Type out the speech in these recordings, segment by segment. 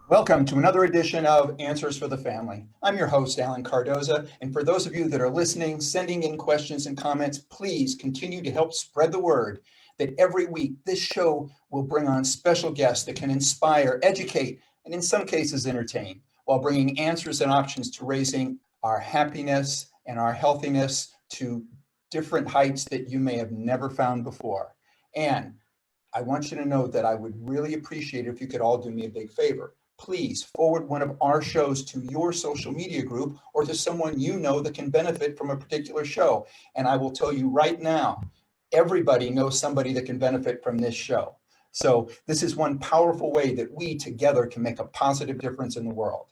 Welcome to another edition of Answers for the Family. I'm your host, Alan Cardoza, and for those of you that are listening, sending in questions and comments, please continue to help spread the word that every week this show will bring on special guests that can inspire, educate, and in some cases entertain, while bringing answers and options to raising our happiness and our healthiness to different heights that you may have never found before. And I want you to know that I would really appreciate it if you could all do me a big favor. Please forward one of our shows to your social media group or to someone you know that can benefit from a particular show. And I will tell you right now, everybody knows somebody that can benefit from this show. So this is one powerful way that we together can make a positive difference in the world.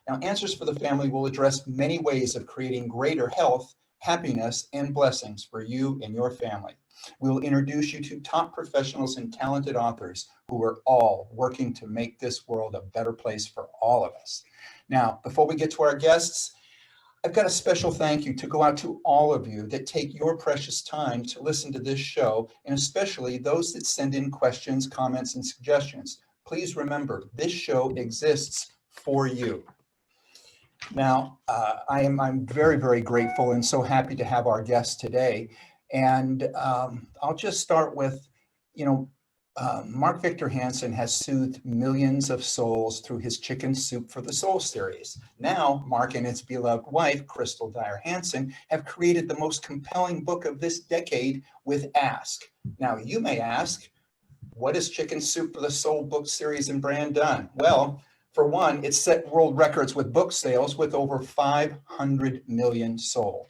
Now, Answers for the Family will address many ways of creating greater health, happiness, and blessings for you and your family. We will introduce you to top professionals and talented authors who are all working to make this world a better place for all of us. Now, before we get to our guests, I've got a special thank you to go out to all of you that take your precious time to listen to this show, and especially those that send in questions, comments, and suggestions. Please remember, this show exists for you. Now, I'm very, very grateful and so happy to have our guests today. And I'll just start with, Mark Victor Hansen has soothed millions of souls through his Chicken Soup for the Soul series. Now, Mark and his beloved wife, Dwyer Hansen, have created the most compelling book of this decade with Ask. Now, you may ask, what has Chicken Soup for the Soul book series and brand done? Well, for one, it's set world records with book sales with over 500 million sold.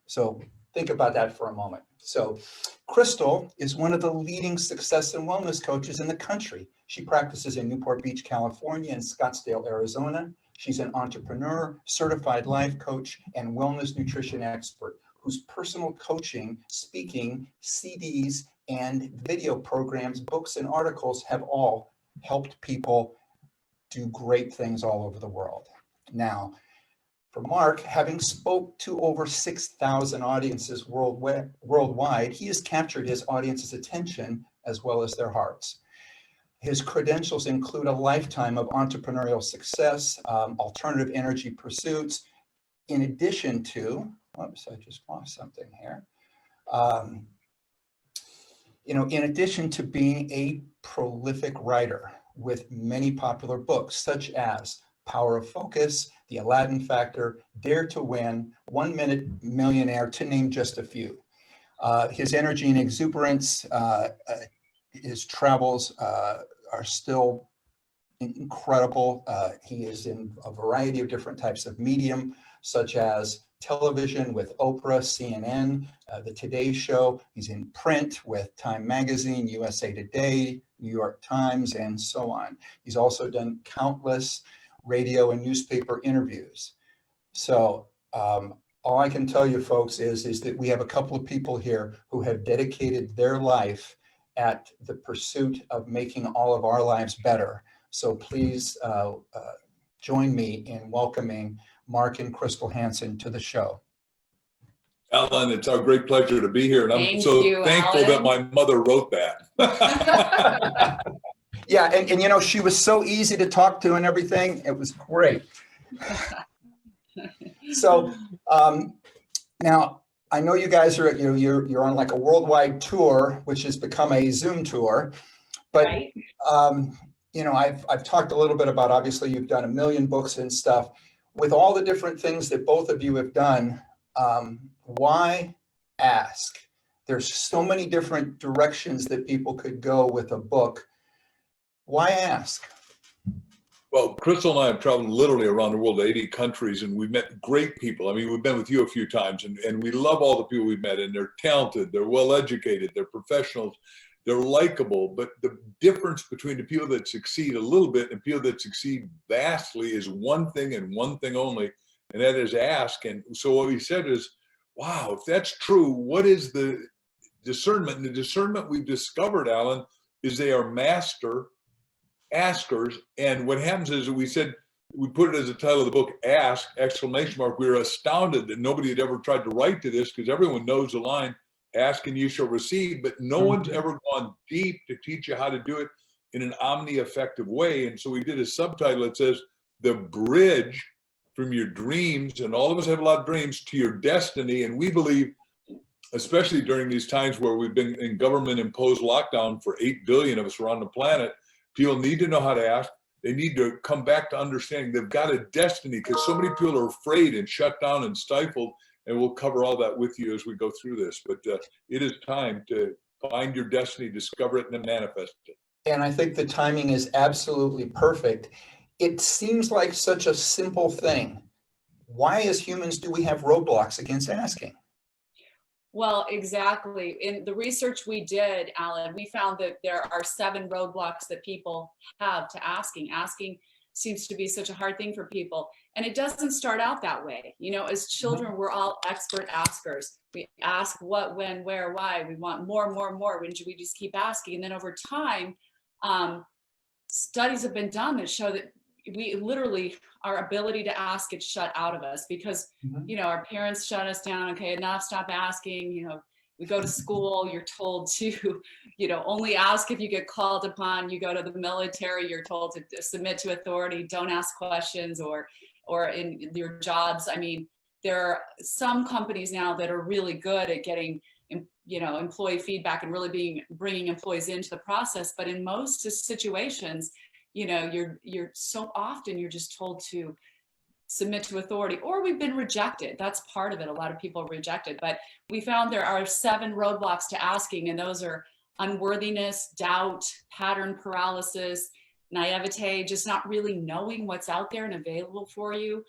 So think about that for a moment. So Crystal is one of the leading success and wellness coaches in the country. She practices in Newport Beach, California, and Scottsdale, Arizona. She's an entrepreneur, certified life coach, and wellness nutrition expert whose personal coaching, speaking, CDs, and video programs, books, and articles have all helped people do great things all over the world. Now, for Mark, having spoke to over 6,000 audiences worldwide, he has captured his audience's attention as well as their hearts. His credentials include a lifetime of entrepreneurial success, alternative energy pursuits, in addition to, oops, I just lost something here. In addition to being a prolific writer with many popular books, such as Power of Focus, The Aladdin Factor, Dare to Win, 1 Minute Millionaire, to name just a few. His energy and exuberance, his travels are still incredible. He is in a variety of different types of medium, such as television with Oprah, CNN, The Today Show. He's in print with Time Magazine, USA Today, New York Times, and so on. He's also done countless radio and newspaper interviews. So all I can tell you, folks, is that we have a couple of people here who have dedicated their life at the pursuit of making all of our lives better. So please join me in welcoming Mark and Crystal Hansen to the show. Alan, it's our great pleasure to be here, and I'm so thankful that my mother wrote that. Yeah, and she was so easy to talk to and everything. It was great. So now I know you guys are you're on like a worldwide tour, which has become a Zoom tour, but right. I've talked a little bit about, obviously you've done 1 million books and stuff. With all the different things that both of you have done, why ask? There's so many different directions that people could go with a book. Why ask? Well, Crystal and I have traveled literally around the world, 80 countries, and we've met great people. I mean, we've been with you a few times, and we love all the people we've met, and they're talented, they're well-educated, they're professionals, they're likable. But the difference between the people that succeed a little bit and people that succeed vastly is one thing and one thing only, and that is ask. And so what we said is, wow, if that's true, what is the discernment? And the discernment we've discovered, Alan, is they are master askers. And what happens is we said, we put it as the title of the book, Ask, exclamation mark. We were astounded that nobody had ever tried to write to this, because everyone knows the line, ask and you shall receive, but no one's ever gone deep to teach you how to do it in an omni-effective way. And so we did a subtitle that says, The Bridge from Your Dreams, and all of us have a lot of dreams, to your destiny. And we believe, especially during these times where we've been in government-imposed lockdown for 8 billion of us around the planet, people need to know how to ask. They need to come back to understanding they've got a destiny, because so many people are afraid and shut down and stifled. And we'll cover all that with you as we go through this. But it is time to find your destiny, discover it, and then manifest it. And I think the timing is absolutely perfect. It seems like such a simple thing. Why, as humans, do we have roadblocks against asking? Well, exactly. In the research we did, Alan, we found that there are 7 roadblocks that people have to asking. Asking seems to be such a hard thing for people. And it doesn't start out that way. You know, as children, we're all expert askers. We ask what, when, where, why. We want more, more, more. We just keep asking. And then over time, studies have been done that show that we literally, our ability to ask gets shut out of us because, you know, our parents shut us down. Okay, enough, stop asking. You know, we go to school, you're told to, you know, only ask if you get called upon. You go to the military, you're told to submit to authority, don't ask questions, or in your jobs. I mean, there are some companies now that are really good at getting, you know, employee feedback and really bringing employees into the process. But in most situations, you know, you're so often you're just told to submit to authority, or we've been rejected. That's part of it. A lot of people are rejected, but we found there are 7 roadblocks to asking, and those are unworthiness, doubt, pattern paralysis, naivete, just not really knowing what's out there and available for you,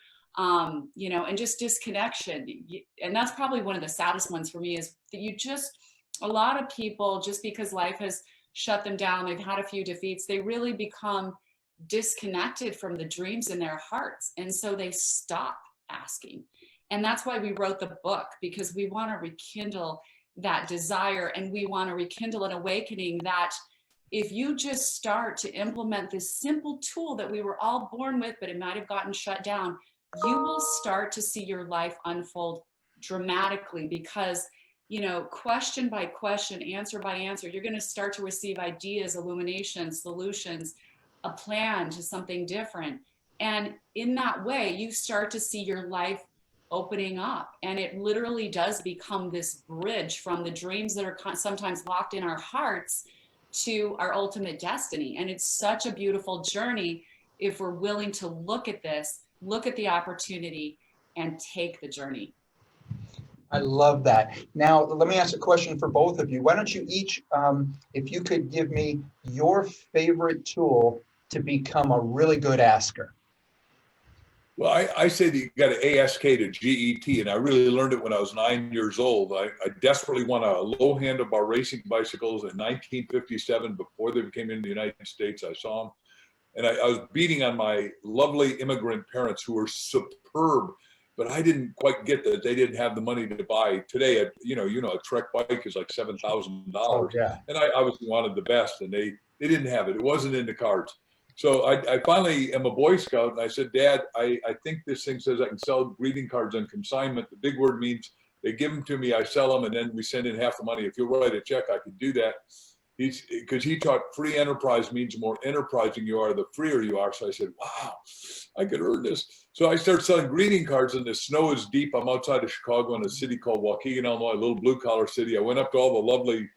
you know, and just disconnection. And that's probably one of the saddest ones for me, is that a lot of people, just because life has shut them down, they've had a few defeats, they really become disconnected from the dreams in their hearts. And so they stop asking. And that's why we wrote the book, because we want to rekindle that desire, and we want to rekindle an awakening that if you just start to implement this simple tool that we were all born with, but it might have gotten shut down, you will start to see your life unfold dramatically, because, you know, question by question, answer by answer, you're going to start to receive ideas, illumination, solutions, a plan to something different. And in that way, you start to see your life opening up. And it literally does become this bridge from the dreams that are sometimes locked in our hearts to our ultimate destiny. And it's such a beautiful journey if we're willing to look at this, look at the opportunity, and take the journey. I love that. Now, let me ask a question for both of you. Why don't you each, if you could give me your favorite tool to become a really good asker? Well, I say that you got to ASK to GET, and I really learned it when I was 9 years old. I desperately want a low handlebar racing bicycles in 1957 before they came into the United States. I saw them, and I was beating on my lovely immigrant parents who were superb, but I didn't quite get that. They didn't have the money to buy. Today, a Trek bike is like $7,000, Oh, yeah. and I obviously wanted the best, and they didn't have it. It wasn't in the cards. So I finally am a Boy Scout, and I said, Dad, I think this thing says I can sell greeting cards on consignment. The big word means they give them to me, I sell them, and then we send in half the money. If you'll write a check, I could do that. Because he taught free enterprise means more enterprising you are, the freer you are. So I said, wow, I could earn this. So I started selling greeting cards, and the snow is deep. I'm outside of Chicago in a city called Waukegan, Illinois, a little blue collar city. I went up to all the lovely,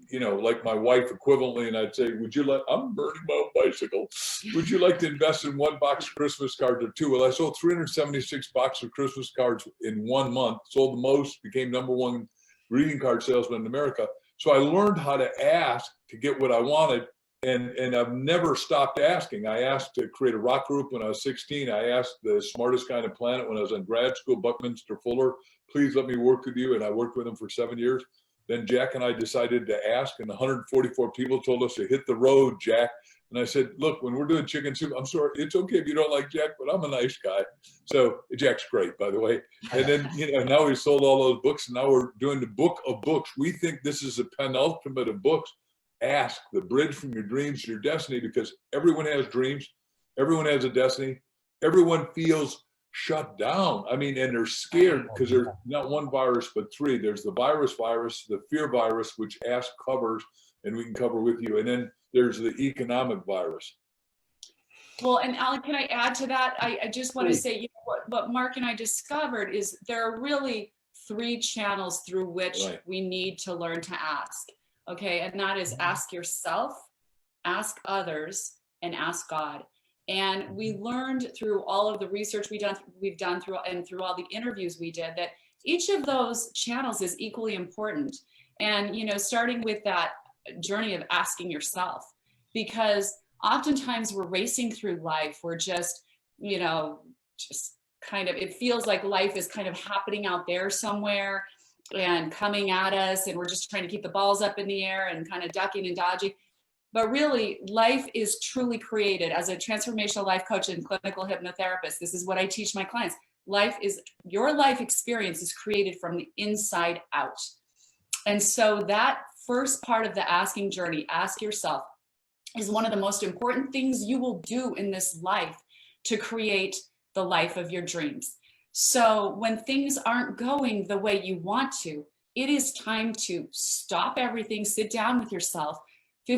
you know, like my wife equivalently, and I'd say, I'm burning my own bicycle. Would you like to invest in 1 box of Christmas cards or 2? Well, I sold 376 boxes of Christmas cards in 1 month, sold the most, became #1 greeting card salesman in America. So I learned how to ask to get what I wanted, and I've never stopped asking. I asked to create a rock group when I was 16. I asked the smartest guy on the planet when I was in grad school, Buckminster Fuller, please let me work with you, and I worked with him for 7 years. Then Jack and I decided to ask, and 144 people told us to hit the road, Jack. And I said, look, when we're doing chicken soup, I'm sorry, it's okay if you don't like Jack, but I'm a nice guy. So Jack's great, by the way. And then, now we sold all those books, and now we're doing the book of books. We think this is a penultimate of books. Ask, the bridge from your dreams to your destiny, because everyone has dreams. Everyone has a destiny. Everyone feels shut down. I mean, and they're scared because there's not one virus, but three. There's the virus, the fear virus, which Ask covers, and we can cover with you. And then there's the economic virus. Well, and Alan, can I add to that? I just want to say, you know, what Mark and I discovered is there are really 3 channels through which we need to learn to ask. Okay, and that is ask yourself, ask others, and ask God. And we learned through all of the research we've done through all the interviews we did that each of those channels is equally important. And, you know, starting with that journey of asking yourself, because oftentimes we're racing through life. We're just, you know, just kind of, it feels like life is kind of happening out there somewhere and coming at us. And we're just trying to keep the balls up in the air and kind of ducking and dodging. But really, life is truly created. As a transformational life coach and clinical hypnotherapist, this is what I teach my clients. Your life experience is created from the inside out. And so that first part of the asking journey, ask yourself, is one of the most important things you will do in this life to create the life of your dreams. So when things aren't going the way you want to, it is time to stop everything, sit down with yourself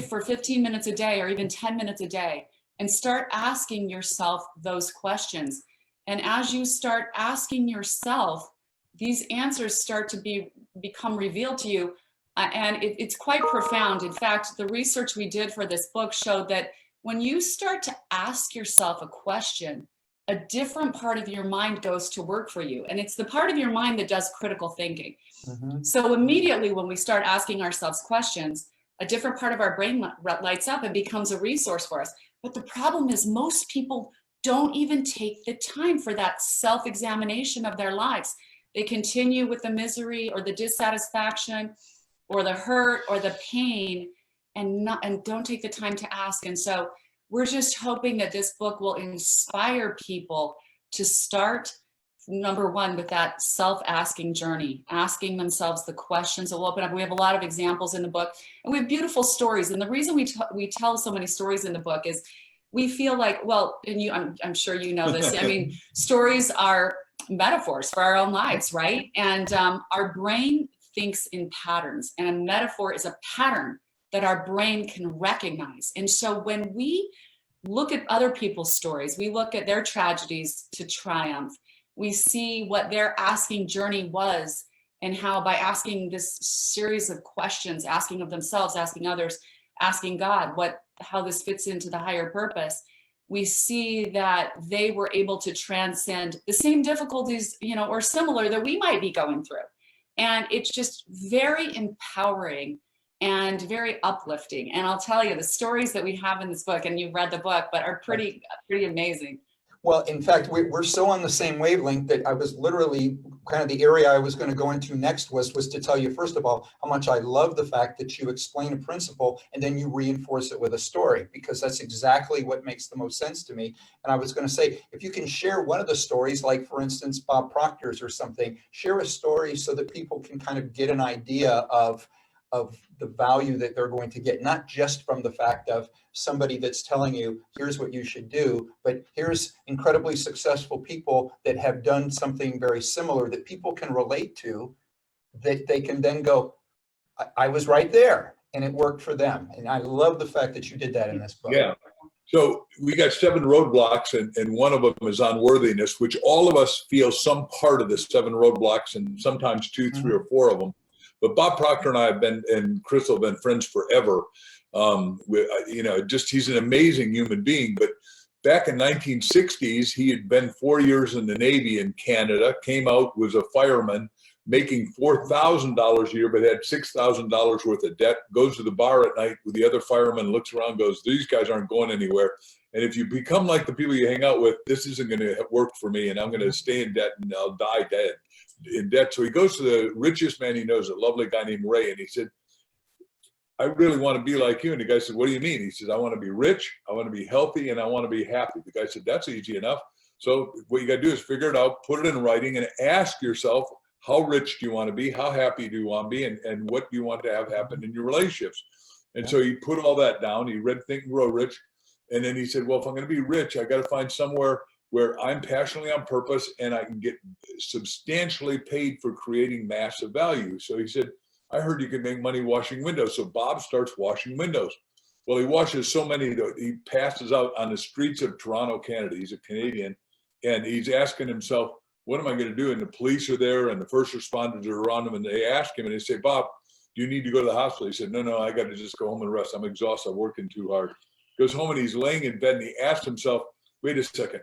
for 15 minutes a day or even 10 minutes a day and start asking yourself those questions. And as you start asking yourself, these answers start to become revealed to you. And it's quite profound. In fact, the research we did for this book showed that when you start to ask yourself a question, a different part of your mind goes to work for you. And it's the part of your mind that does critical thinking. Mm-hmm. So immediately when we start asking ourselves questions, a different part of our brain lights up and becomes a resource for us. But the problem is most people don't even take the time for that self-examination of their lives. They continue with the misery or the dissatisfaction or the hurt or the pain and don't take the time to ask. And so we're just hoping that this book will inspire people to start, number one, with that self-asking journey, asking themselves the questions that will open up. We have a lot of examples in the book and we have beautiful stories. And the reason we tell so many stories in the book is we feel like, well, and I'm sure you know this, I mean, stories are metaphors for our own lives, right? And our brain thinks in patterns, and a metaphor is a pattern that our brain can recognize. And so when we look at other people's stories, we look at their tragedies to triumph, we see what their asking journey was and how by asking this series of questions, asking of themselves, asking others, asking God, how this fits into the higher purpose, we see that they were able to transcend the same difficulties, you know, or similar that we might be going through. And it's just very empowering and very uplifting. And I'll tell you, the stories that we have in this book, and you've read the book, but are pretty amazing. Well, in fact, we're so on the same wavelength that I was literally kind of the area I was going to go into next was to tell you, first of all, how much I love the fact that you explain a principle and then you reinforce it with a story, because that's exactly what makes the most sense to me. And I was going to say, if you can share one of the stories, like for instance, Bob Proctor's or something, share a story so that people can kind of get an idea of the value that they're going to get, not just from the fact of somebody that's telling you, here's what you should do, but here's incredibly successful people that have done something very similar that people can relate to, that they can then go, I was right there and it worked for them. And I love the fact that you did that in this book. Yeah. So we got 7 roadblocks, and one of them is unworthiness, which all of us feel some part of the 7 roadblocks, and sometimes 2, 3, or 4 of them. But Bob Proctor and I and Crystal have been friends forever. He's an amazing human being. But back in 1960s, he had been 4 years in the Navy in Canada, came out, was a fireman, making $4,000 a year, but had $6,000 worth of debt, goes to the bar at night with the other firemen, looks around, goes, these guys aren't going anywhere. And if you become like the people you hang out with, this isn't going to work for me, and I'm going to stay in debt and I'll die in debt. So he goes to the richest man he knows, a lovely guy named Ray, and he said, I really want to be like you. And the guy said, what do you mean? He says, I want to be rich, I want to be healthy, and I want to be happy. The guy said, that's easy enough. So what you got to do is figure it out, put it in writing, and ask yourself, how rich do you want to be? How happy do you want to be? And what do you want to have happen in your relationships? And so he put all that down. He read Think and Grow Rich. And then he said, well, if I'm going to be rich, I got to find somewhere where I'm passionately on purpose and I can get substantially paid for creating massive value. So he said, I heard you can make money washing windows. So Bob starts washing windows. Well, he washes so many that he passes out on the streets of Toronto, Canada. He's a Canadian, and he's asking himself, what am I going to do? And the police are there and the first responders are around him, and they ask him and they say, Bob, do you need to go to the hospital? He said, no, I got to just go home and rest. I'm exhausted. I'm working too hard. Goes home and he's laying in bed and he asked himself, wait a second.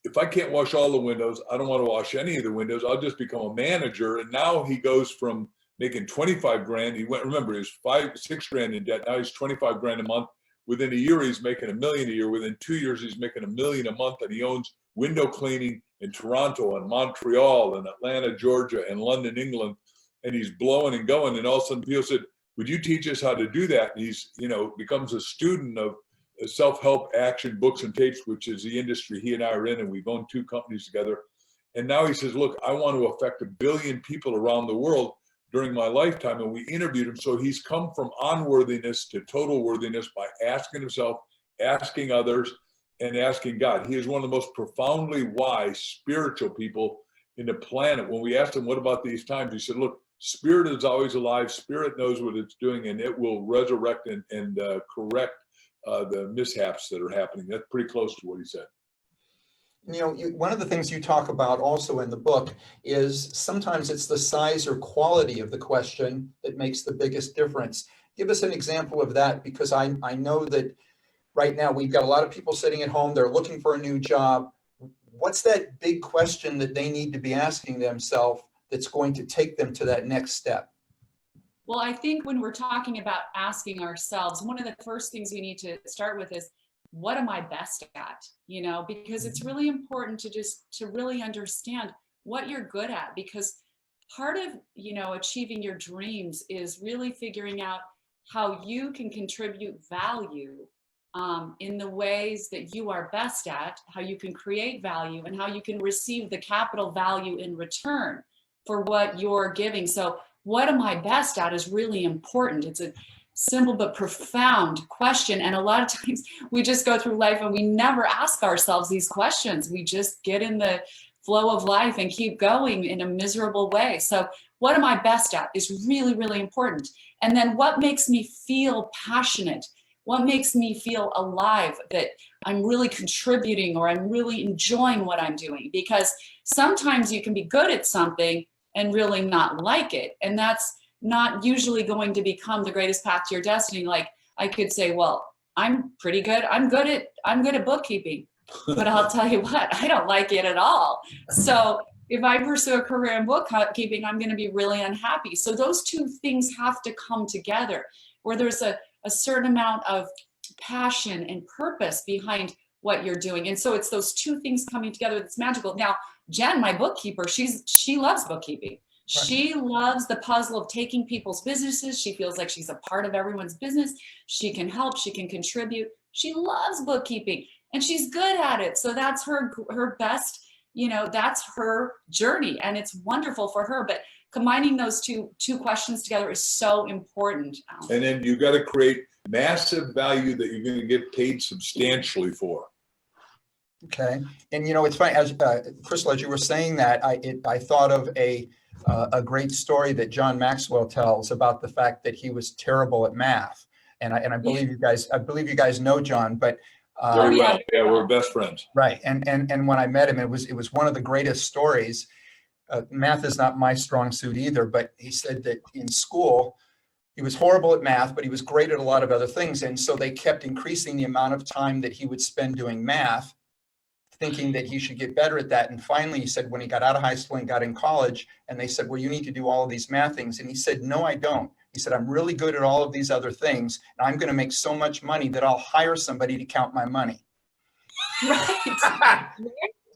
If I can't wash all the windows, I don't want to wash any of the windows. I'll just become a manager. And now he goes from making 25 grand. He went, remember, he was 6 grand in debt. Now he's 25 grand a month. Within a year, he's making $1 million a year. Within 2 years, he's making $1 million a month. And he owns window cleaning in Toronto and Montreal and Atlanta, Georgia, and London, England. And he's blowing and going. And all of a sudden people said, would you teach us how to do that? And he's, becomes a student of self-help action books and tapes, which is the industry he and I are in. And we've owned 2 companies together. And now he says, look, I want to affect 1 billion people around the world during my lifetime. And we interviewed him. So he's come from unworthiness to total worthiness by asking himself, asking others, and asking God. He is one of the most profoundly wise spiritual people in the planet. When we asked him, what about these times? He said, look, spirit is always alive. Spirit knows what it's doing, and it will resurrect and correct the mishaps that are happening. That's pretty close to what he said. One of the things you talk about also in the book is sometimes it's the size or quality of the question that makes the biggest difference. Give us an example of that, because I know that right now we've got a lot of people sitting at home, they're looking for a new job. What's that big question that they need to be asking themselves that's going to take them to that next step? Well, I think when we're talking about asking ourselves, one of the first things we need to start with is, what am I best at? Because it's really important to really understand what you're good at, because part of, achieving your dreams is really figuring out how you can contribute value in the ways that you are best at, how you can create value, and how you can receive the capital value in return for what you're giving. So what am I best at is really important. It's a simple but profound question. And a lot of times we just go through life and we never ask ourselves these questions. We just get in the flow of life and keep going in a miserable way. So what am I best at is really, really important. And then what makes me feel passionate? What makes me feel alive, that I'm really contributing or I'm really enjoying what I'm doing? Because sometimes you can be good at something and really not like it. And that's not usually going to become the greatest path to your destiny. Like I could say, well, I'm pretty good. I'm good at bookkeeping, but I'll tell you what, I don't like it at all. So if I pursue a career in bookkeeping, I'm going to be really unhappy. So those 2 things have to come together, where there's a certain amount of passion and purpose behind what you're doing. And so it's those 2 things coming together that's magical. Now, Jen, my bookkeeper, she loves bookkeeping. Right. She loves the puzzle of taking people's businesses. She feels like she's a part of everyone's business. She can help, she can contribute. She loves bookkeeping and she's good at it. So that's her best, that's her journey, and it's wonderful for her. But combining those two questions together is so important. And then you got to create massive value that you're going to get paid substantially for. Okay. And it's funny, as Crystal, as you were saying that, I thought of a great story that John Maxwell tells about the fact that he was terrible at math. And I believe you guys know John, but very well. Yeah, we're best friends. Right. And when I met him, it was one of the greatest stories. Math is not my strong suit either, but he said that in school, he was horrible at math, but he was great at a lot of other things. And so they kept increasing the amount of time that he would spend doing math, thinking that he should get better at that. And finally, he said, when he got out of high school and got in college, and they said, well, you need to do all of these math things. And he said, no, I don't. He said, I'm really good at all of these other things, and I'm going to make so much money that I'll hire somebody to count my money. Right.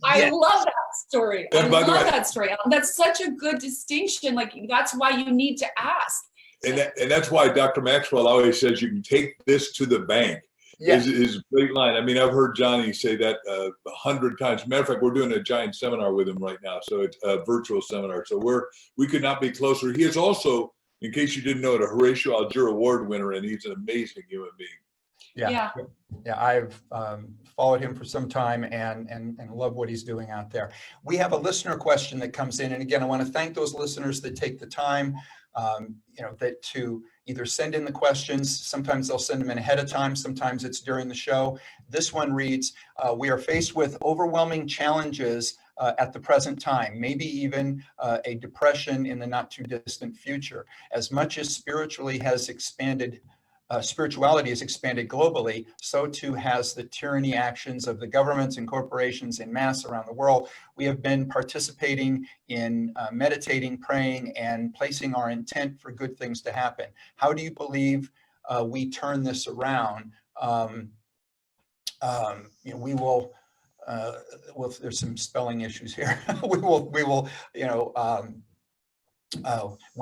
I love that story. I love that story. That's such a good distinction. Like, that's why you need to ask. And that's why Dr. Maxwell always says you can take this to the bank. Yeah. Is great line. I mean, I've heard Johnny say that 100 times. Matter of fact, we're doing a giant seminar with him right now. So it's a virtual seminar. So we could not be closer. He is also, in case you didn't know it, a Horatio Alger Award winner, and he's an amazing human being. Yeah. I've followed him for some time and love what he's doing out there. We have a listener question that comes in, and again, I want to thank those listeners that take the time, that to either send in the questions. Sometimes they'll send them in ahead of time. Sometimes it's during the show. This one reads, "We are faced with overwhelming challenges at the present time, maybe even a depression in the not too distant future. As much as spirituality has expanded globally, so too has the tyranny actions of the governments and corporations en masse around the world. We have been participating in meditating, praying, and placing our intent for good things to happen. How do you believe we turn this around?" We will. Well, there's some spelling issues here. we will. We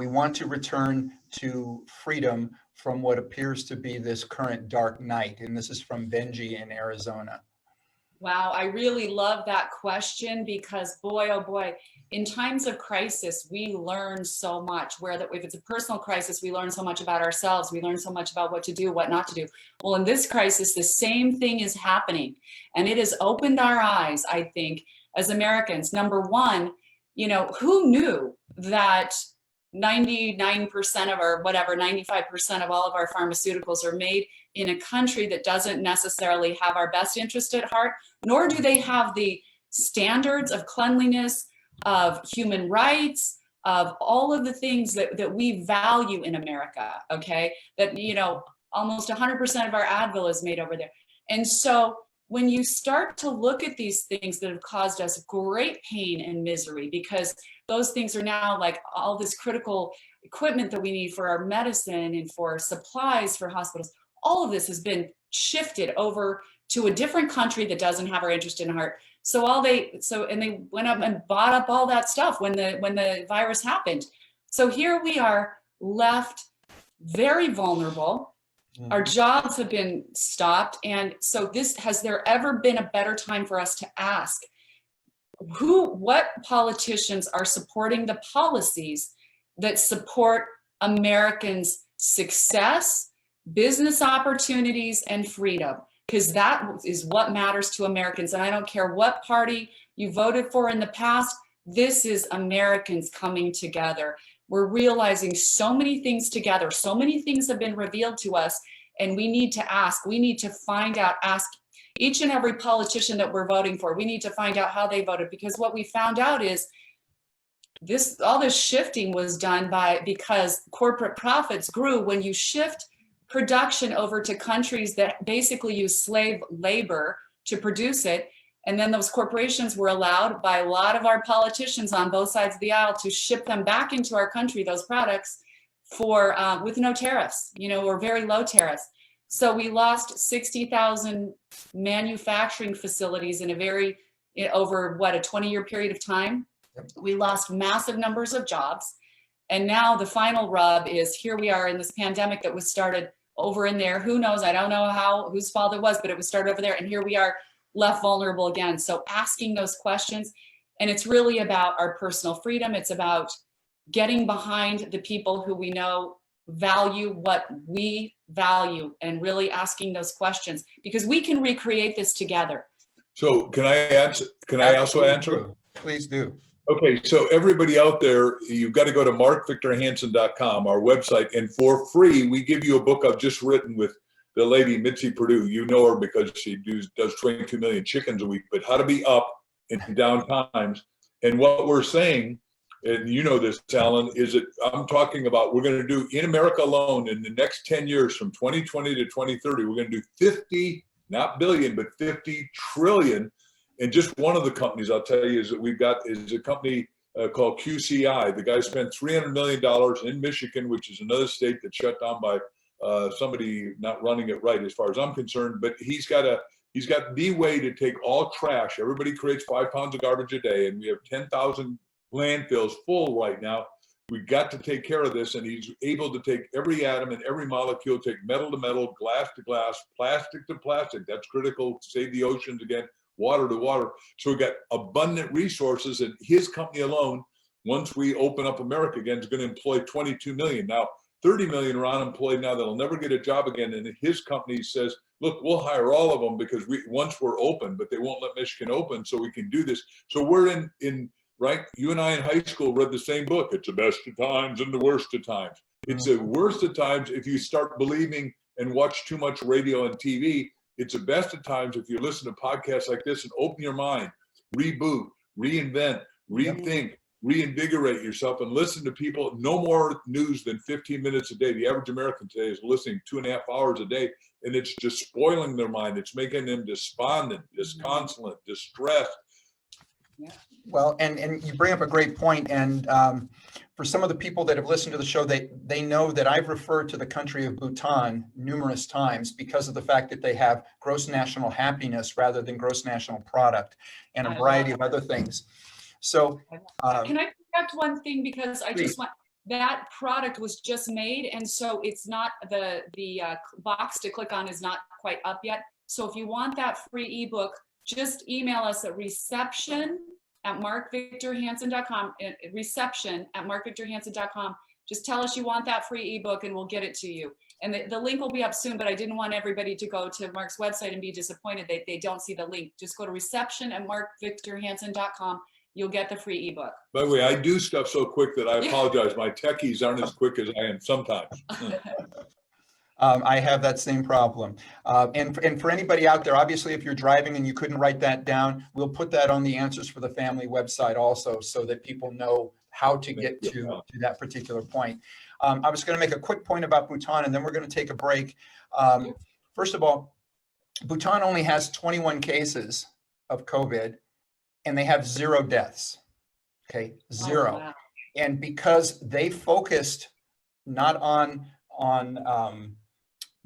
want to return to freedom from what appears to be this current dark night. And this is from Benji in Arizona. Wow, I really love that question because boy, oh boy, in times of crisis, we learn so much. If it's a personal crisis, we learn so much about ourselves. We learn so much about what to do, what not to do. Well, in this crisis, the same thing is happening. And it has opened our eyes, I think, as Americans. Number one, who knew that 99% of our 95% of all of our pharmaceuticals are made in a country that doesn't necessarily have our best interest at heart, nor do they have the standards of cleanliness, of human rights, of all of the things that we value in America, okay? That, almost 100% of our Advil is made over there. And so when you start to look at these things that have caused us great pain and misery, because those things are now like all this critical equipment that we need for our medicine and for supplies for hospitals, all of this has been shifted over to a different country that doesn't have our interest in heart. And they went up and bought up all that stuff when the virus happened. So here we are left very vulnerable. Our jobs have been stopped. And so has there ever been a better time for us to ask what politicians are supporting the policies that support Americans' success, business opportunities, and freedom? Because that is what matters to Americans. And I don't care what party you voted for in the past, this is Americans coming together. We're realizing so many things together. So many things have been revealed to us, and we need to ask. We need to find out, ask each and every politician that we're voting for. We need to find out how they voted, because what we found out is all this shifting was done because corporate profits grew. When you shift production over to countries that basically use slave labor to produce it, and then those corporations were allowed by a lot of our politicians on both sides of the aisle to ship them back into our country, those products, with no tariffs, or very low tariffs. So we lost 60,000 manufacturing facilities over a 20-year period of time. Yep. We lost massive numbers of jobs. And now the final rub is here we are in this pandemic that was started over in there. Who knows? I don't know whose fault it was, but it was started over there. And here we are left vulnerable again. So asking those questions, and it's really about our personal freedom. It's about getting behind the people who we know value what we value and really asking those questions, because we can recreate this together. So can I answer? Can I also answer? Please do. Okay, so everybody out there, you've got to go to markvictorhansen.com, our website, and for free, we give you a book I've just written with the lady, Mitzi Perdue. You know her because she does 22 million chickens a week, but how to be up in down times. And what we're saying, and you know this, Alan, is that I'm talking about we're going to do in America alone in the next 10 years from 2020 to 2030, we're going to do 50, not billion, but 50 trillion. And just one of the companies I'll tell you is a company called QCI. The guy spent $300 million in Michigan, which is another state that's shut down by somebody not running it right as far as I'm concerned. But he's got the way to take all trash. Everybody creates 5 pounds of garbage a day, and we have 10,000 landfills full right now. We've got to take care of this, and he's able to take every atom and every molecule, take metal to metal, glass to glass, plastic to plastic. That's critical to save the oceans again, water to water. So we've got abundant resources, and his company alone, once we open up America again, is going to employ 22 million. Now, 30 million are unemployed now that'll never get a job again. And his company says, look, we'll hire all of them because once we're open, but they won't let Michigan open, so we can do this. So we're in right? You and I in high school read the same book. It's the best of times and the worst of times. It's the worst of times if you start believing and watch too much radio and TV. It's the best of times if you listen to podcasts like this and open your mind, reboot, reinvent, rethink, reinvigorate yourself, and listen to people. No more news than 15 minutes a day. The average American today is listening 2.5 hours a day, and it's just spoiling their mind. It's making them despondent, disconsolate, distressed. Yeah. Well, and you bring up a great point. And for some of the people that have listened to the show, they know that I've referred to the country of Bhutan numerous times because of the fact that they have gross national happiness rather than gross national product and a variety of other things. So can I correct one thing, because I just want, that product was just made, and so it's not, the box to click on is not quite up yet. So if you want that free ebook, just email us at reception@markvictorhansen.com, reception@markvictorhansen.com. Just tell us you want that free ebook and we'll get it to you. And the link will be up soon, but I didn't want everybody to go to Mark's website and be disappointed that they don't see the link. Just go to reception@markvictorhansen.com. You'll get the free ebook. By the way, I do stuff so quick that I apologize. My techies aren't as quick as I am sometimes. I have that same problem. And for anybody out there, obviously, if you're driving and you couldn't write that down, we'll put that on the Answers for the Family website also, so that people know how to get to that particular point. I was going to make a quick point about Bhutan, and then we're going to take a break. First of all, Bhutan only has 21 cases of COVID, and they have 0 deaths. Okay, 0. Oh, wow. And because they focused not on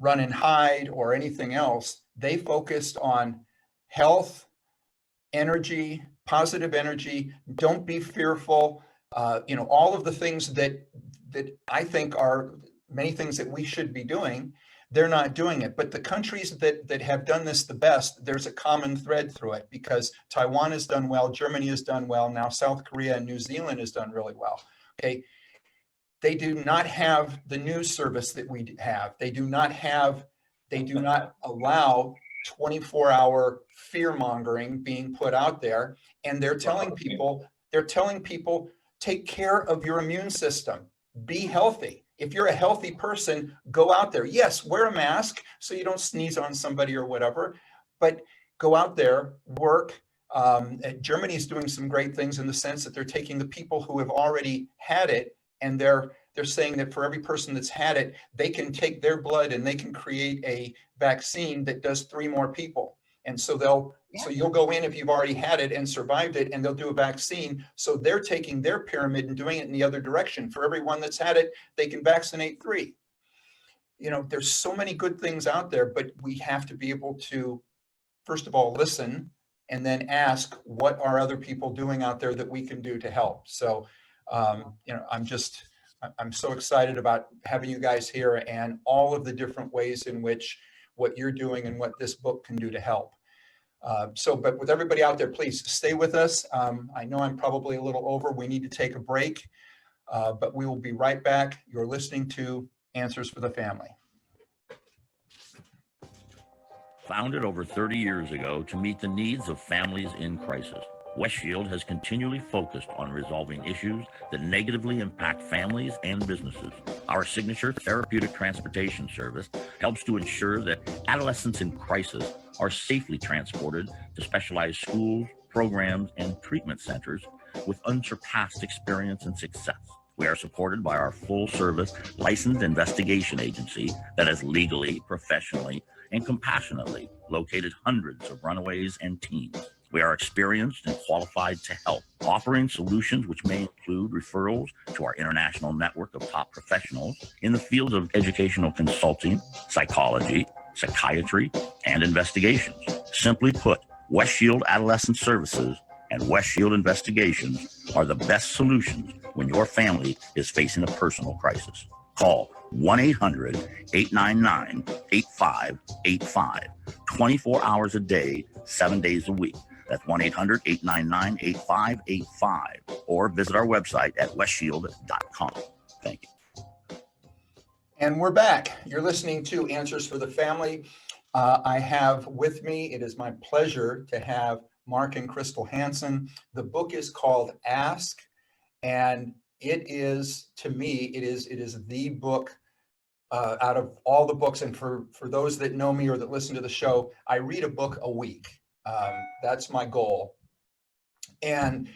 run and hide or anything else, they focused on health, energy, positive energy. Don't be fearful. All of the things that I think are many things that we should be doing, they're not doing it. But the countries that have done this the best, there's a common thread through it, because Taiwan has done well, Germany has done well, now South Korea and New Zealand has done really well. Okay. They do not have the news service that we have. They do not allow 24-hour fear mongering being put out there. And they're telling people, take care of your immune system. Be healthy. If you're a healthy person, go out there. Yes, wear a mask so you don't sneeze on somebody or whatever, but go out there, work. Germany is doing some great things in the sense that they're taking the people who have already had it, and they're saying that for every person that's had it, they can take their blood and they can create a vaccine that does 3 more people. And so so you'll go in if you've already had it and survived it, and they'll do a vaccine. So they're taking their pyramid and doing it in the other direction. For every one that's had it, they can vaccinate 3. There's so many good things out there, but we have to be able to, first of all, listen, and then ask, what are other people doing out there that we can do to help? So, I'm so excited about having you guys here and all of the different ways in which what you're doing and what this book can do to help. But with everybody out there, please stay with us. I know I'm probably a little over. We need to take a break, but we will be right back. You're listening to Answers for the Family. Founded over 30 years ago to meet the needs of families in crisis, Westshield has continually focused on resolving issues that negatively impact families and businesses. Our signature therapeutic transportation service helps to ensure that adolescents in crisis are safely transported to specialized schools, programs, and treatment centers with unsurpassed experience and success. We are supported by our full-service licensed investigation agency that has legally, professionally, and compassionately located hundreds of runaways and teens. We are experienced and qualified to help, offering solutions which may include referrals to our international network of top professionals in the fields of educational consulting, psychology, psychiatry, and investigations. Simply put, Westshield Adolescent Services and Westshield Investigations are the best solutions when your family is facing a personal crisis. Call 1-800-899-8585, 24 hours a day, 7 days a week. That's 1-800-899-8585, or visit our website at westshield.com. Thank you. And we're back. You're listening to Answers for the Family. I have with me, it is my pleasure to have Mark and Crystal Hansen. The book is called Ask, and it is, to me, it is the book out of all the books. And for those that know me or that listen to the show, I read a book a week. That's my goal. And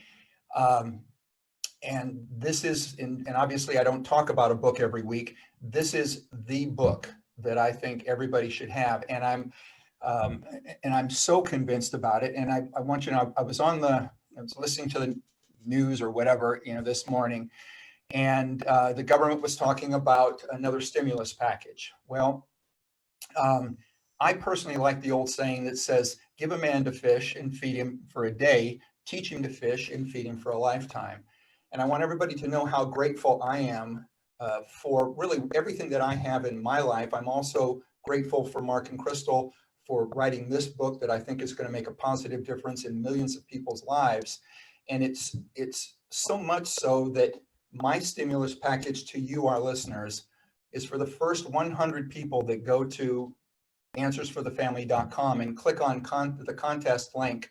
this is, and obviously I don't talk about a book every week. This is the book that I think everybody should have. And I'm so convinced about it. And I want you to know, I was listening to the news or whatever, this morning, and the government was talking about another stimulus package. Well, I personally like the old saying that says, give a man to fish and feed him for a day, teach him to fish and feed him for a lifetime. And I want everybody to know how grateful I am for really everything that I have in my life. I'm also grateful for Mark and Crystal for writing this book that I think is going to make a positive difference in millions of people's lives. And it's so much so that my stimulus package to you, our listeners, is for the first 100 people that go to answersforthefamily.com and click on the contest link.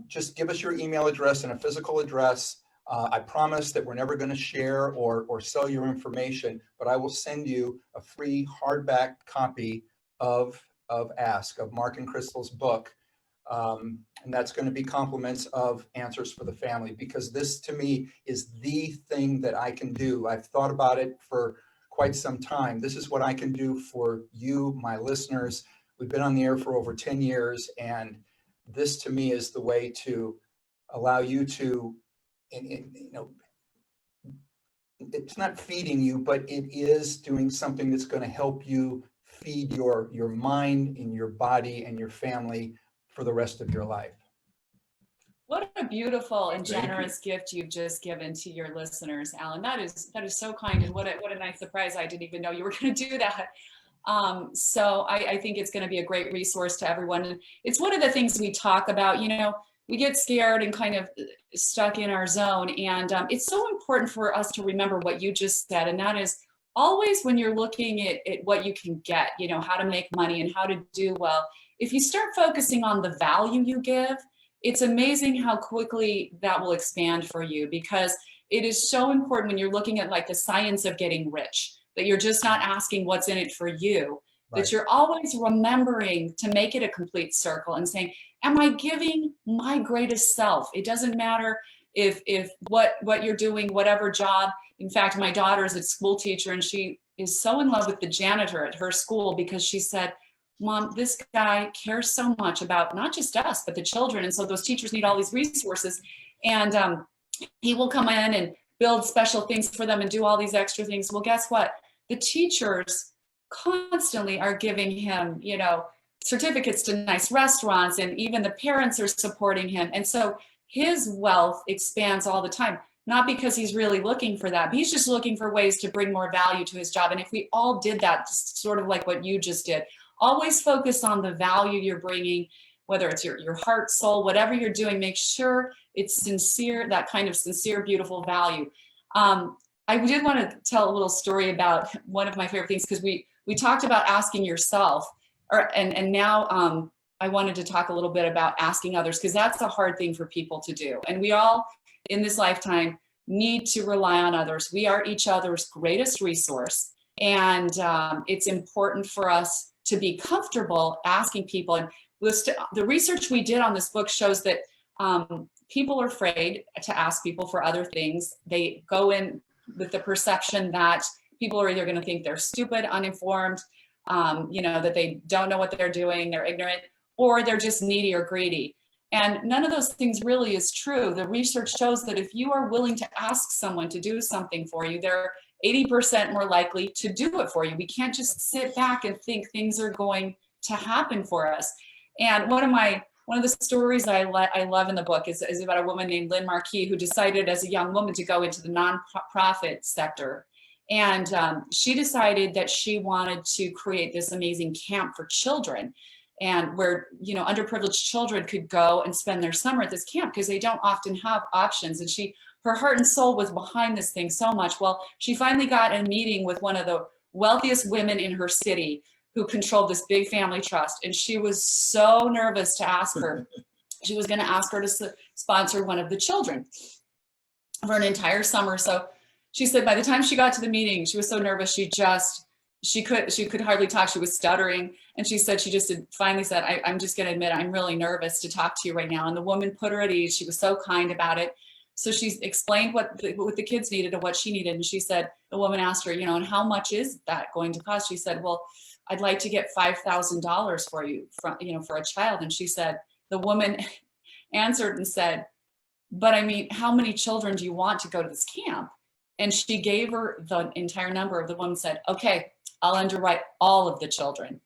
Just give us your email address and a physical address. I promise that we're never going to share or sell your information, but I will send you a free hardback copy of Ask, of Mark and Crystal's book. And that's going to be compliments of Answers for the Family, because this to me is the thing that I can do. I've thought about it for quite some time. This is what I can do for you, my listeners. We've been on the air for over 10 years, and this to me is the way to allow you to, it's not feeding you, but it is doing something that's going to help you feed your mind and your body and your family for the rest of your life. What a beautiful and generous gift you've just given to your listeners, Alan. That is so kind, and what a nice surprise. I didn't even know you were going to do that. So I think it's going to be a great resource to everyone. And it's one of the things we talk about. We get scared and kind of stuck in our zone, and it's so important for us to remember what you just said, and that is always when you're looking at what you can get, how to make money and how to do well. If you start focusing on the value you give, it's amazing how quickly that will expand for you, because it is so important when you're looking at like the science of getting rich, that you're just not asking what's in it for you, right. That you're always remembering to make it a complete circle and saying, am I giving my greatest self? It doesn't matter if what you're doing, whatever job. In fact, my daughter is a school teacher, and she is so in love with the janitor at her school, because she said, Mom, this guy cares so much about not just us, but the children. And so those teachers need all these resources. And he will come in and build special things for them and do all these extra things. Well, guess what? The teachers constantly are giving him, certificates to nice restaurants, and even the parents are supporting him. And so his wealth expands all the time, not because he's really looking for that, but he's just looking for ways to bring more value to his job. And if we all did that, sort of like what you just did, always focus on the value you're bringing, whether it's your heart, soul, whatever you're doing, make sure it's sincere, that kind of sincere, beautiful value. I did want to tell a little story about one of my favorite things, because we talked about asking yourself, and now I wanted to talk a little bit about asking others, because that's a hard thing for people to do. And we all in this lifetime need to rely on others. We are each other's greatest resource. And it's important for us to be comfortable asking people. And the research we did on this book shows that people are afraid to ask people for other things. They go in with the perception that people are either going to think they're stupid, uninformed, that they don't know what they're doing, they're ignorant, or they're just needy or greedy. And none of those things really is true. The research shows that if you are willing to ask someone to do something for you, they're 80% more likely to do it for you. We can't just sit back and think things are going to happen for us. And one of the stories I love in the book is about a woman named Lynn Marquis, who decided as a young woman to go into the nonprofit sector. And she decided that she wanted to create this amazing camp for children, and where, underprivileged children could go and spend their summer at this camp, because they don't often have options. And her heart and soul was behind this thing so much. Well, she finally got a meeting with one of the wealthiest women in her city who controlled this big family trust. And she was so nervous to ask her. She was going to ask her to sponsor one of the children for an entire summer. So she said by the time she got to the meeting, she was so nervous, she could hardly talk. She was stuttering. And she said, finally said, I'm just going to admit, I'm really nervous to talk to you right now. And the woman put her at ease. She was so kind about it. So she explained what the kids needed and what she needed. And she said, the woman asked her, and how much is that going to cost? She said, well, I'd like to get $5,000 for you, for a child. And she said, the woman answered and said, but I mean, how many children do you want to go to this camp? And she gave her the entire number. The woman said, okay, I'll underwrite all of the children.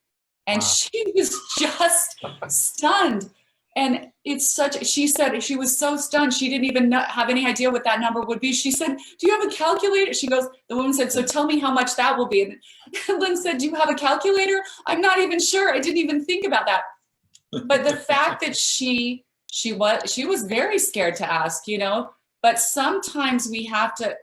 And wow. She was just stunned. And she said she was so stunned. She didn't even have any idea what that number would be. She said, do you have a calculator? The woman said, so tell me how much that will be. And Lynn said, do you have a calculator? I'm not even sure. I didn't even think about that. But the fact that she was very scared to ask, but sometimes we have to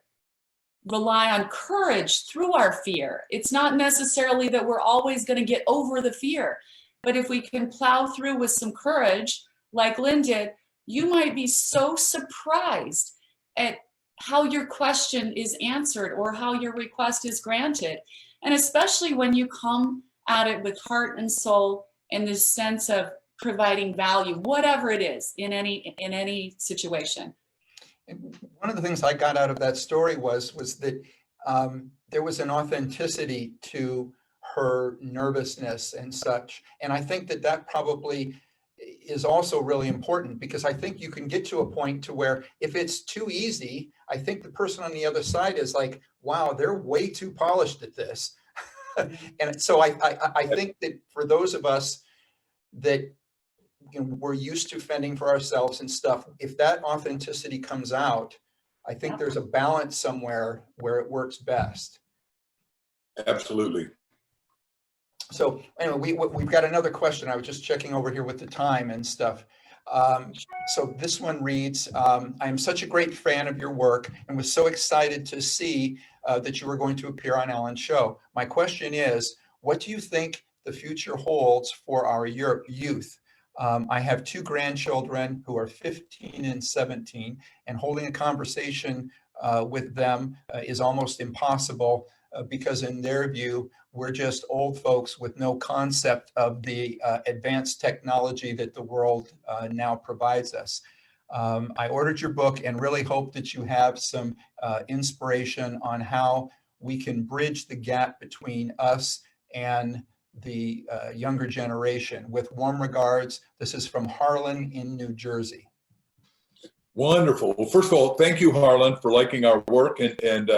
rely on courage through our fear. It's not necessarily that we're always going to get over the fear, but if we can plow through with some courage, like Lynn did, you might be so surprised at how your question is answered or how your request is granted. And especially when you come at it with heart and soul and this sense of providing value, whatever it is in any situation. One of the things I got out of that story was that there was an authenticity to her nervousness and such. And I think that probably is also really important, because I think you can get to a point to where if it's too easy, I think the person on the other side is like, wow, they're way too polished at this. And so I think that for those of us that we're used to fending for ourselves and stuff, if that authenticity comes out, I think there's a balance somewhere where it works best. Absolutely. So anyway, we've got another question. I was just checking over here with the time and stuff. So this one reads, I am such a great fan of your work and was so excited to see that you were going to appear on Ellen's show. My question is, what do you think the future holds for our youth? I have 2 grandchildren who are 15 and 17, and holding a conversation with them is almost impossible because in their view, we're just old folks with no concept of the advanced technology that the world now provides us. I ordered your book and really hope that you have some inspiration on how we can bridge the gap between us and the younger generation. With warm regards, this is from Harlan in New Jersey. Wonderful. Well, first of all, thank you, Harlan, for liking our work. And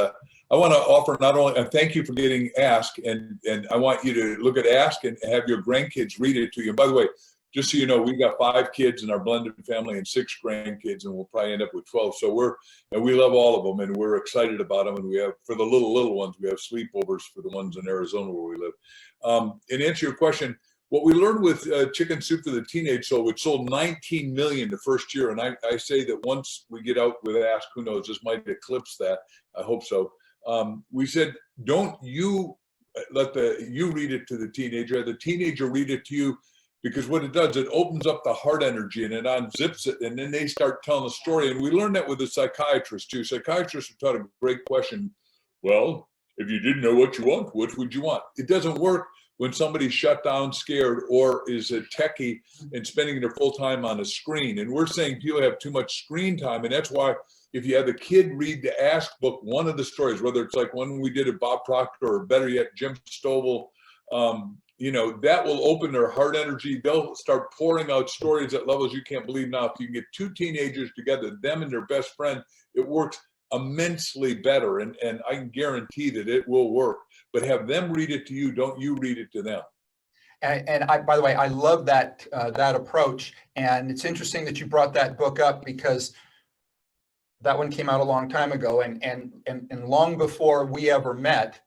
I want to offer not only a thank you for getting Ask, and I want you to look at Ask and have your grandkids read it to you. And by the way, just so you know, we got 5 kids in our blended family and 6 grandkids, and we'll probably end up with 12. So we love all of them, and we're excited about them. And we have, for the little ones, we have sleepovers for the ones in Arizona where we live. And answer your question, what we learned with Chicken Soup for the Teenage Soul, which sold 19 million the first year, and I say that once we get out with Ask, who knows, this might eclipse that. I hope so. We said, don't you let you read it to the teenager read it to you, because what it does, it opens up the heart energy and it unzips it, and then they start telling the story. And we learned that with a psychiatrist too. Psychiatrists are taught a great question. Well, if you didn't know what you want, what would you want? It doesn't work when somebody's shut down, scared, or is a techie and spending their full time on a screen. And we're saying people have too much screen time. And that's why if you have the kid read the Ask book, one of the stories, whether it's like one we did at Bob Proctor or better yet, Jim Stovall, that will open their heart energy. They'll start pouring out stories at levels you can't believe. Now, if you can get 2 teenagers together, them and their best friend, it works immensely better. And I can guarantee that it will work. But have them read it to you. Don't you read it to them. And I, by the way, I love that approach. And it's interesting that you brought that book up, because that one came out a long time ago. And long before we ever met,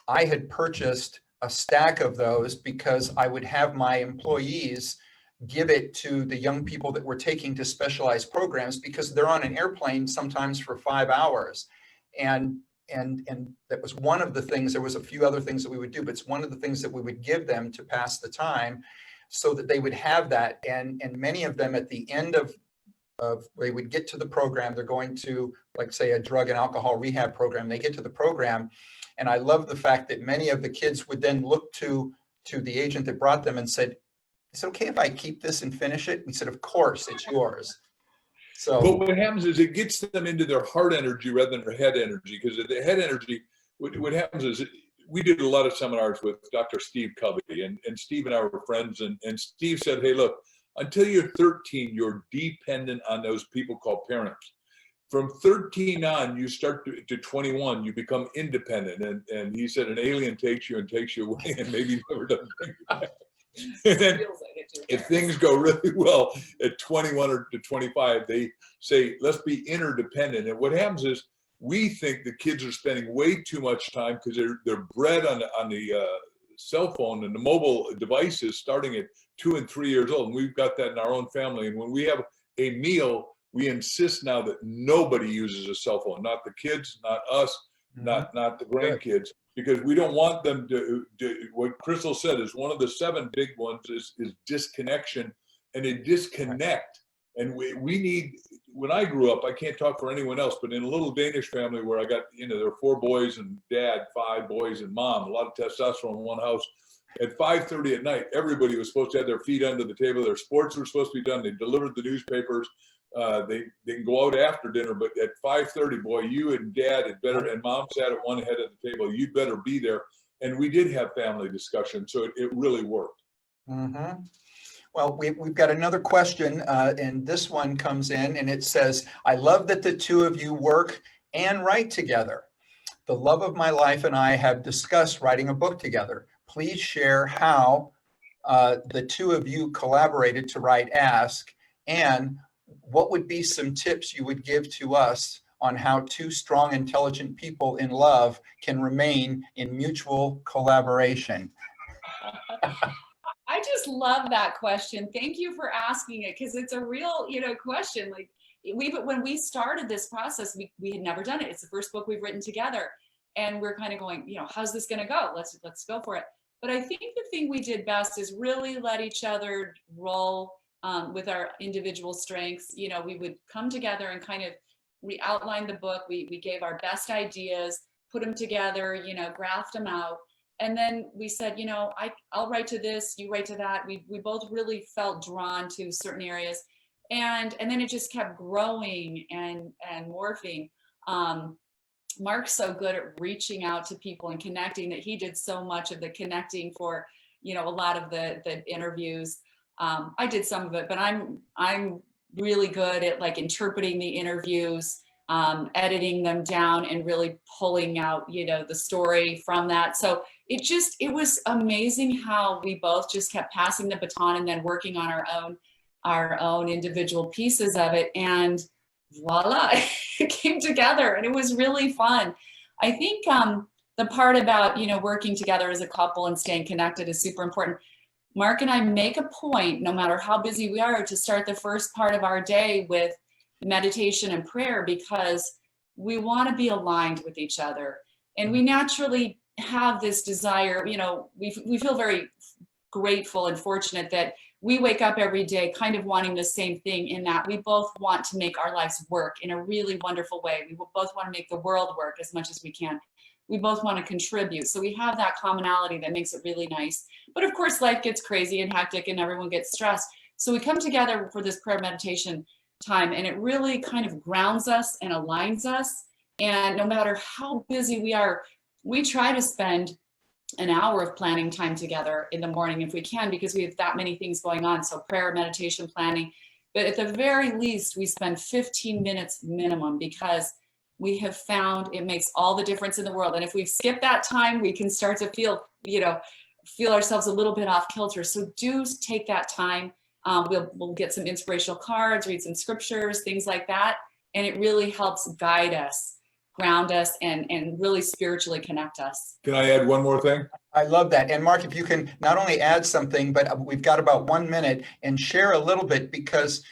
I had purchased a stack of those because I would have my employees give it to the young people that were taking to specialized programs, because they're on an airplane sometimes for 5 hours. And and that was one of the things. There was a few other things that we would do, but it's one of the things that we would give them to pass the time, so that they would have that. And many of them at the end of they would get to the program. They're going to, like, say, a drug and alcohol rehab program. They get to the program, and I love the fact that many of the kids would then look to the agent that brought them and said, "Is it okay if I keep this and finish it?" We said, "Of course, it's yours." So, but what happens is it gets them into their heart energy rather than their head energy, because the head energy, what happens is we did a lot of seminars with Dr. Steve Covey, and Steve and I were friends, and Steve said, "Hey, look, until you're 13, you're dependent on those people called parents. From 13 on, you start to 21, you become independent." And he said, an alien takes you away and maybe never does bring you back. And then if things go really well at 21 or to 25, they say, let's be interdependent. And what happens is we think the kids are spending way too much time because they're bred on the cell phone and the mobile devices starting at 2 and 3 years old. And we've got that in our own family. And when we have a meal, we insist now that nobody uses a cell phone, not the kids, not us, not the grandkids, because we don't want them to what Crystal said is one of the 7 big ones is disconnection, and they disconnect. And we need, when I grew up, I can't talk for anyone else, but in a little Danish family where I got, there were 4 boys and dad, 5 boys and mom, a lot of testosterone in one house. At 5:30 at night, everybody was supposed to have their feet under the table. Their sports were supposed to be done. They delivered the newspapers. They can go out after dinner, but at 5:30, boy, you and dad had better, and mom sat at one head of the table. You'd better be there. And we did have family discussion, so it really worked. Mm-hmm. Well, we've got another question, and this one comes in, and it says, "I love that the two of you work and write together. The love of my life and I have discussed writing a book together. Please share how the two of you collaborated to write Ask, and what would be some tips you would give to us on how 2 strong, intelligent people in love can remain in mutual collaboration?" I just love that question. Thank you for asking it, because it's a real, question. Like, when we started this process, we had never done it. It's the first book we've written together, and we're kind of going, how's this going to go? Let's go for it. But I think the thing we did best is really let each other roll with our individual strengths. We would come together and kind of outline the book. We gave our best ideas, put them together, graphed them out. And then we said, I'll write to this, you write to that. We both really felt drawn to certain areas. And then it just kept growing and morphing. Mark's so good at reaching out to people and connecting that he did so much of the connecting for, a lot of the interviews. I did some of it, but I'm really good at like interpreting the interviews, editing them down and really pulling out, the story from that. So it was amazing how we both just kept passing the baton and then working on our own individual pieces of it. And voila, it came together and it was really fun. I think the part about, working together as a couple and staying connected is super important. Mark and I make a point, no matter how busy we are, to start the first part of our day with meditation and prayer, because we want to be aligned with each other. And we naturally have this desire, we feel very grateful and fortunate that we wake up every day kind of wanting the same thing, in that we both want to make our lives work in a really wonderful way. We both want to make the world work as much as we can. We both want to contribute. So we have that commonality that makes it really nice. But of course, life gets crazy and hectic and everyone gets stressed. So we come together for this prayer meditation time, and it really kind of grounds us and aligns us. And no matter how busy we are, we try to spend an hour of planning time together in the morning if we can, because we have that many things going on. So prayer, meditation, planning. But at the very least, we spend 15 minutes minimum, because we have found it makes all the difference in the world. And if we skip that time, we can start to feel ourselves a little bit off kilter. So do take that time. We'll get some inspirational cards, read some scriptures, things like that. And it really helps guide us, ground us, and really spiritually connect us. Can I add one more thing? I love that. And Mark, if you can not only add something, but we've got about 1 minute, and share a little bit, because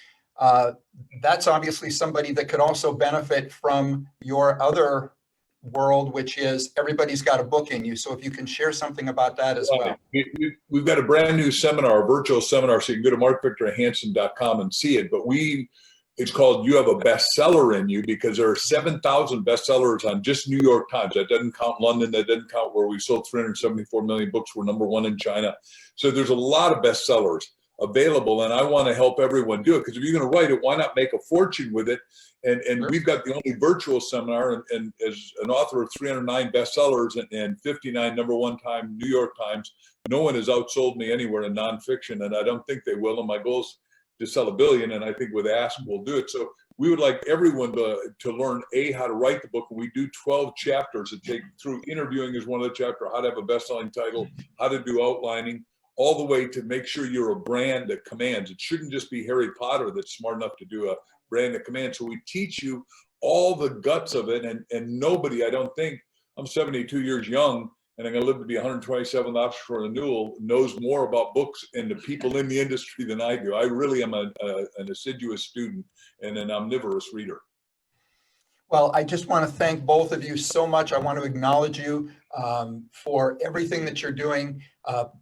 that's obviously somebody that could also benefit from your other world, which is everybody's got a book in you. So if you can share something about that as well. We've got a brand new seminar, a virtual seminar, so you can go to markvictorhansen.com and see it. But it's called You Have a Bestseller in You, because there are 7,000 bestsellers on just New York Times. That doesn't count London. That doesn't count where we sold 374 million books. We're #1 in China. So there's a lot of bestsellers available, and I want to help everyone do it, because if you're going to write it, why not make a fortune with it? And Sure. We've got the only virtual seminar, and as an author of 309 bestsellers and 59 #1 time New York Times, no one has outsold me anywhere in nonfiction, and I don't think they will. And my goal is to sell 1 billion, and I think with Ask we'll do it. So we would like everyone to learn how to write the book. We do 12 chapters that take through interviewing is one of the chapters, how to have a best-selling title, how to do outlining, all the way to make sure you're a brand that commands. It shouldn't just be Harry Potter that's smart enough to do a brand that commands. So we teach you all the guts of it, and nobody, I don't think, I'm 72 years young, and I'm going to live to be 127th Oxford Renewal, knows more about books and the people in the industry than I do. I really am an assiduous student and an omnivorous reader. Well, I just want to thank both of you so much. I want to acknowledge you for everything that you're doing.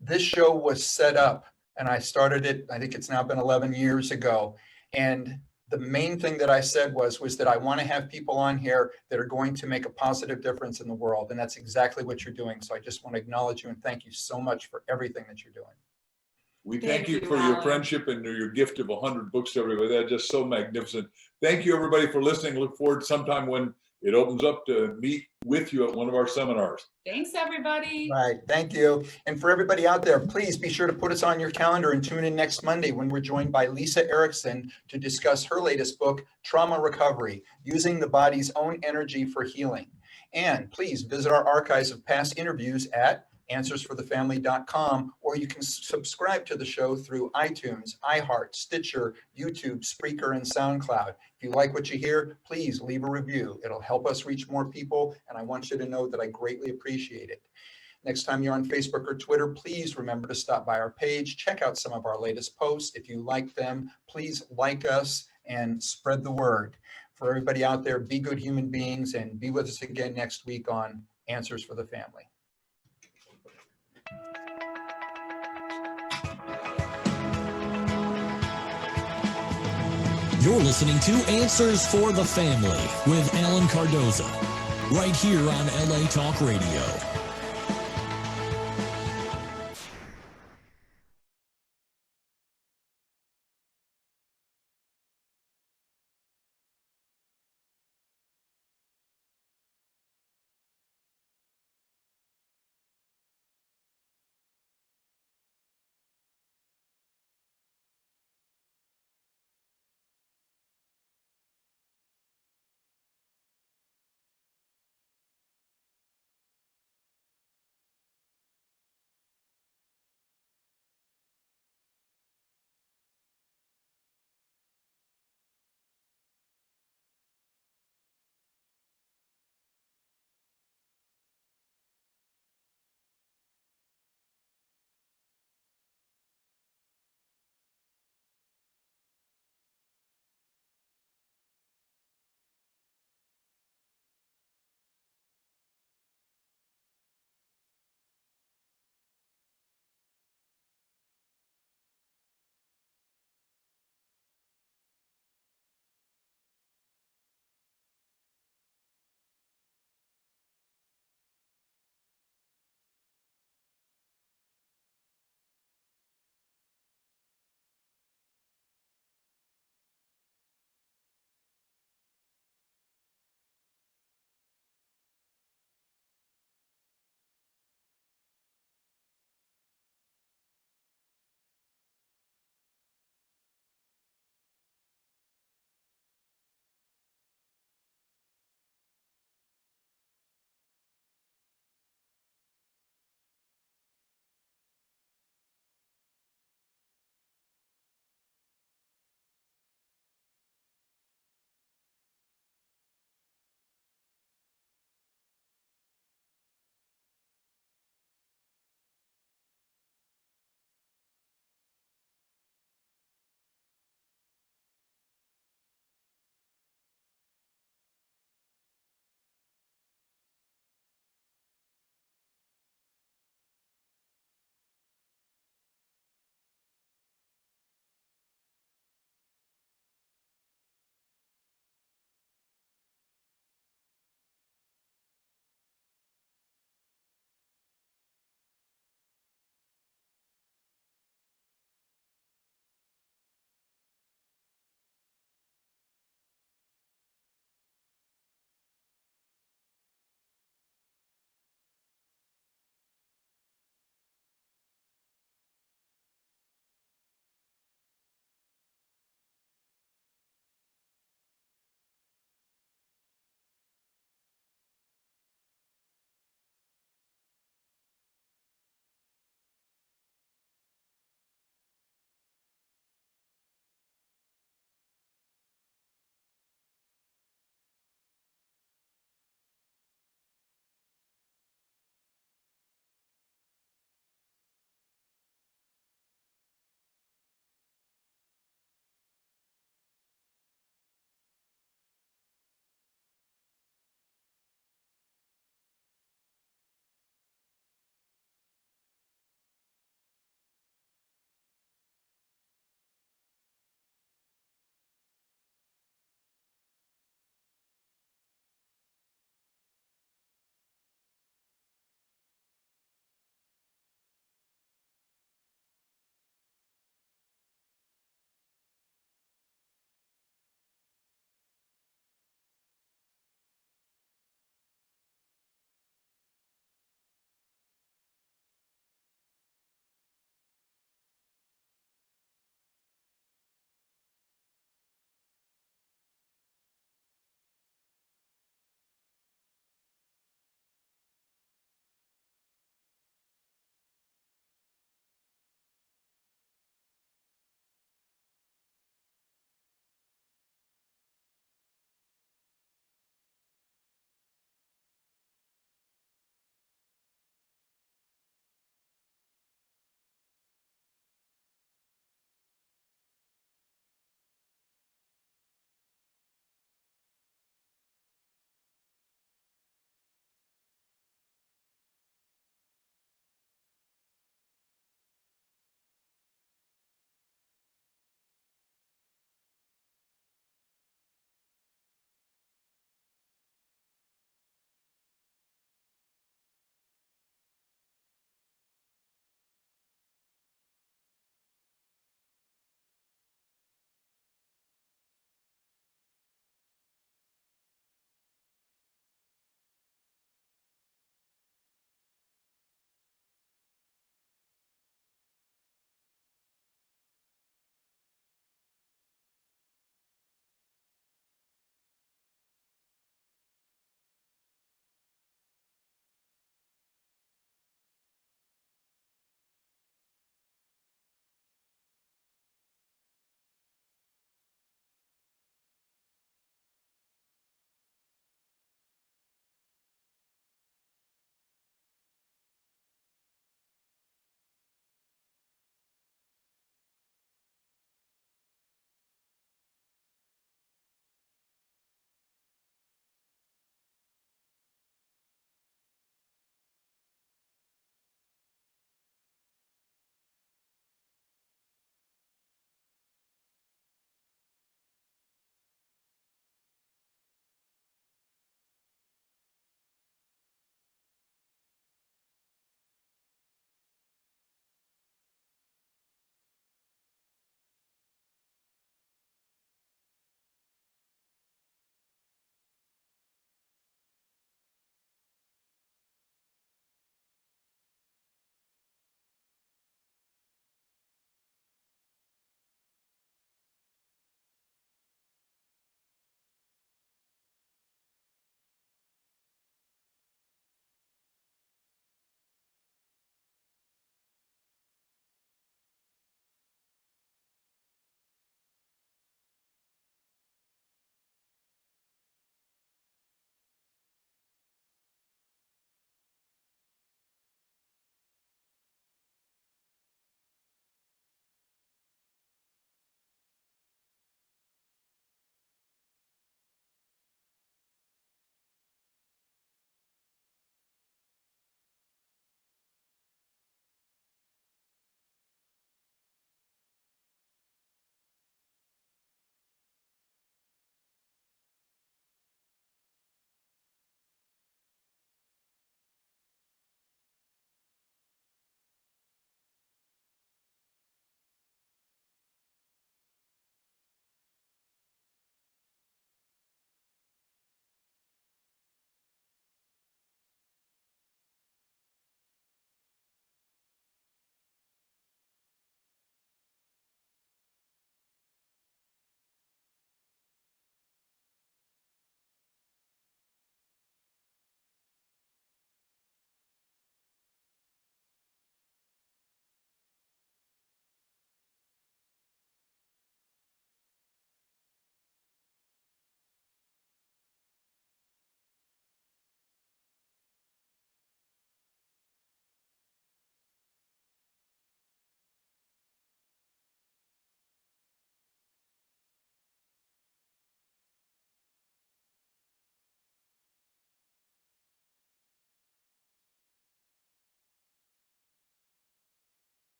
This show was set up, and I started it, I think it's now been 11 years ago. And the main thing that I said was that I want to have people on here that are going to make a positive difference in the world. And that's exactly what you're doing. So I just want to acknowledge you and thank you so much for everything that you're doing. We thank you for your friendship and your gift of 100 books to everybody. That's just so magnificent. Thank you, everybody, for listening. Look forward to sometime when it opens up to meet with you at one of our seminars. Thanks, everybody. Right. Thank you. And for everybody out there, please be sure to put us on your calendar and tune in next Monday when we're joined by Lisa Erickson to discuss her latest book, Trauma Recovery, Using the Body's Own Energy for Healing. And please visit our archives of past interviews at answersforthefamily.com, or you can subscribe to the show through iTunes, iHeart, Stitcher, YouTube, Spreaker, and SoundCloud. If you like what you hear, please leave a review. It'll help us reach more people, and I want you to know that I greatly appreciate it. Next time you're on Facebook or Twitter, please remember to stop by our page, check out some of our latest posts. If you like them, please like us and spread the word. For everybody out there, be good human beings, and be with us again next week on Answers for the Family. You're listening to Answers for the Family with Alan Cardoza, right here on LA Talk Radio.